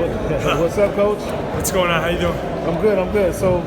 What's up, Coach? What's going on? How you doing? I'm good. So,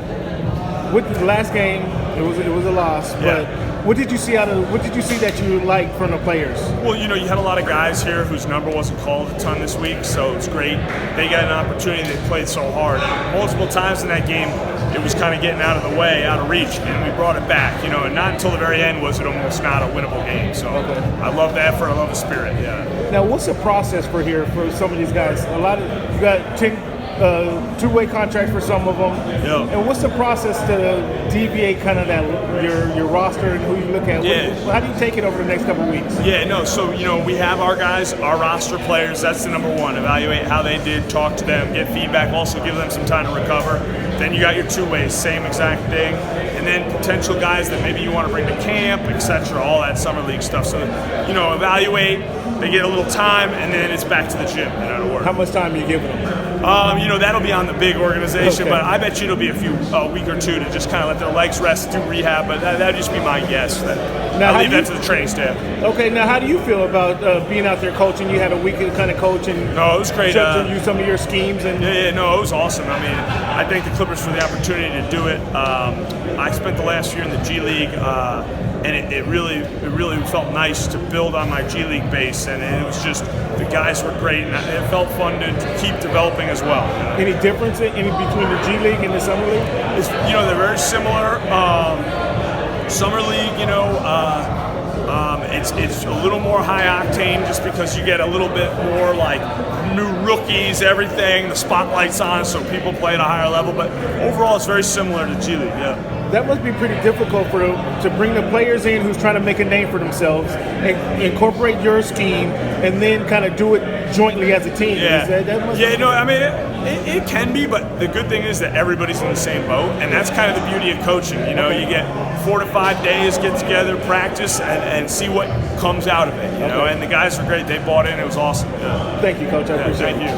with the last game, it was a loss, but what did you see that you liked from the players? Well, you had a lot of guys here whose number wasn't called a ton this week, so it's great. They got an opportunity. They played so hard. And multiple times in that game, it was kind of getting out of the way, out of reach, and we brought it back. And not until the very end was it almost not a winnable game. So I love the effort. I love the spirit. Yeah. Now, what's the process for some of these guys? You got 10 two-way contracts for some of them. Yeah. And what's the process to deviate kind of that your roster and who you look at? Yeah. How do you take it over the next couple of weeks? Yeah, no, so, we have our guys, our roster players. That's the number one. Evaluate how they did, talk to them, get feedback, also give them some time to recover. Then you got your two-ways, same exact thing. And then potential guys that maybe you want to bring to camp, etc., all that summer league stuff. So, evaluate, they get a little time, and then it's back to the gym and out of work. How much time are you giving them? That'll be on the big organization, Okay. but I bet you it'll be a week or two to just kind of let their legs rest, do rehab, but that'd just be my guess. I'll leave that to the training staff. Okay, now how do you feel about being out there coaching? You had a week to kind of coach and No, it was great. show you some of your schemes. And No, it was awesome. I mean, I thank the Clippers for the opportunity to do it. I spent the last year in the G League, and it really felt nice to build on my G League base, and it was just, the guys were great, and it felt fun to keep developing as well. Any difference between the G League and the Summer League? They're very similar. Summer League, it's a little more high octane just because you get a little bit more like new rookies, everything. The spotlight's on, so people play at a higher level. But overall, it's very similar to G League. Yeah. That must be pretty difficult to bring the players in who's trying to make a name for themselves, and incorporate your scheme, and then kind of do it jointly as a team. Yeah. It it can be, but the good thing is that everybody's in the same boat, and that's kind of the beauty of coaching. You get 4 to 5 days, get together, practice, and see what comes out of it. And the guys are great. They bought in. It was awesome. Yeah. Thank you, Coach. I appreciate it. Thank you.